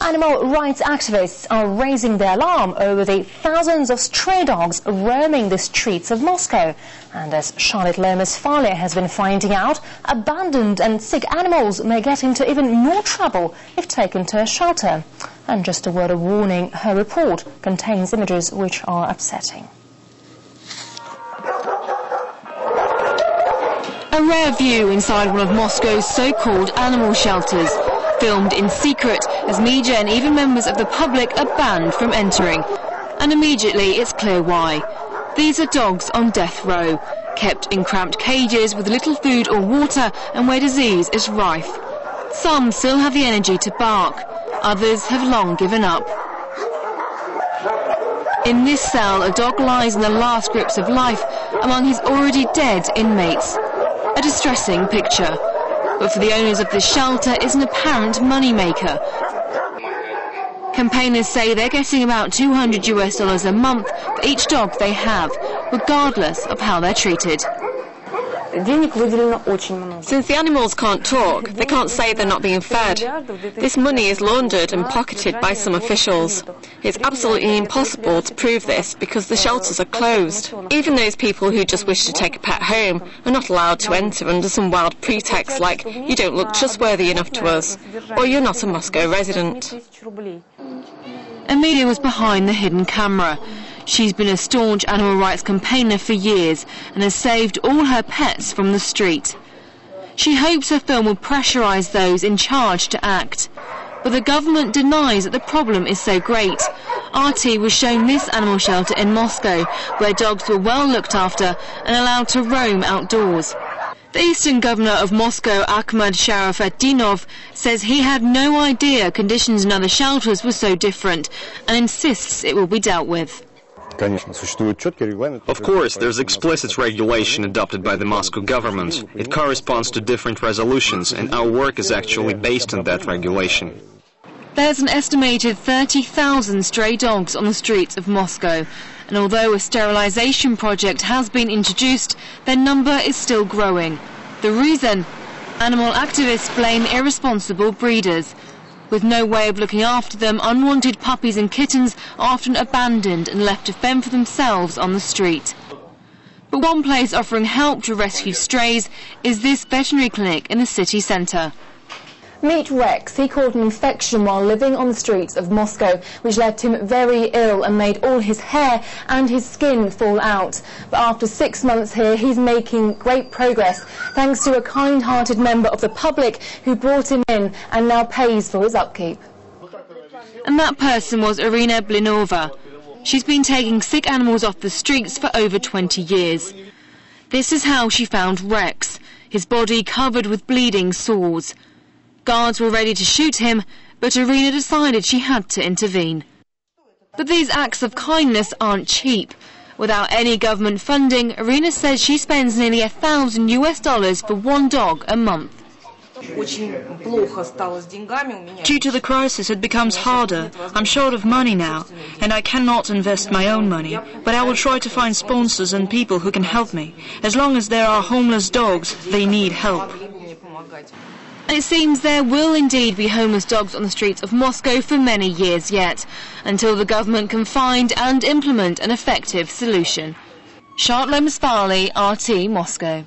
Animal rights activists are raising their alarm over the thousands of stray dogs roaming the streets of Moscow. And as Charlotte Lomas-Farley has been finding out, abandoned and sick animals may get into even more trouble if taken to a shelter. And just a word of warning, her report contains images which are upsetting. A rare view inside one of Moscow's so-called animal shelters, filmed in secret as media and even members of the public are banned from entering. And immediately it's clear why. These are dogs on death row, kept in cramped cages with little food or water and where disease is rife. Some still have the energy to bark, others have long given up. In this cell, a dog lies in the last grips of life among his already dead inmates. A distressing picture, but for the owners of this shelter is an apparent moneymaker. Campaigners say they're getting about $200 a month for each dog they have, regardless of how they're treated. Since the animals can't talk, they can't say they're not being fed. This money is laundered and pocketed by some officials. It's absolutely impossible to prove this because the shelters are closed. Even those people who just wish to take a pet home are not allowed to enter under some wild pretext like, you don't look trustworthy enough to us, or you're not a Moscow resident. Amelia was behind the hidden camera. She's been a staunch animal rights campaigner for years and has saved all her pets from the street. She hopes her film will pressurise those in charge to act. But the government denies that the problem is so great. RT was shown this animal shelter in Moscow, where dogs were well looked after and allowed to roam outdoors. The eastern governor of Moscow, Akhmad Sharafetdinov, says he had no idea conditions in other shelters were so different and insists it will be dealt with. Of course, there's explicit regulation adopted by the Moscow government. It corresponds to different resolutions, and our work is actually based on that regulation. There's an estimated 30,000 stray dogs on the streets of Moscow, and although a sterilisation project has been introduced, their number is still growing. The reason? Animal activists blame irresponsible breeders. With no way of looking after them, unwanted puppies and kittens are often abandoned and left to fend for themselves on the street. But one place offering help to rescue strays is this veterinary clinic in the city centre. Meet Rex. He caught an infection while living on the streets of Moscow, which left him very ill and made all his hair and his skin fall out. But after 6 months here, he's making great progress, thanks to a kind-hearted member of the public who brought him in and now pays for his upkeep. And that person was Irina Blinova. She's been taking sick animals off the streets for over 20 years. This is how she found Rex, his body covered with bleeding sores. Guards were ready to shoot him, but Irina decided she had to intervene. But these acts of kindness aren't cheap. Without any government funding, Irina says she spends nearly $1,000 for one dog a month. Due to the crisis, it becomes harder. I'm short of money now, and I cannot invest my own money, but I will try to find sponsors and people who can help me. As long as there are homeless dogs, they need help. And it seems there will indeed be homeless dogs on the streets of Moscow for many years yet, until the government can find and implement an effective solution. Charlotte Lomas-Farley, RT Moscow.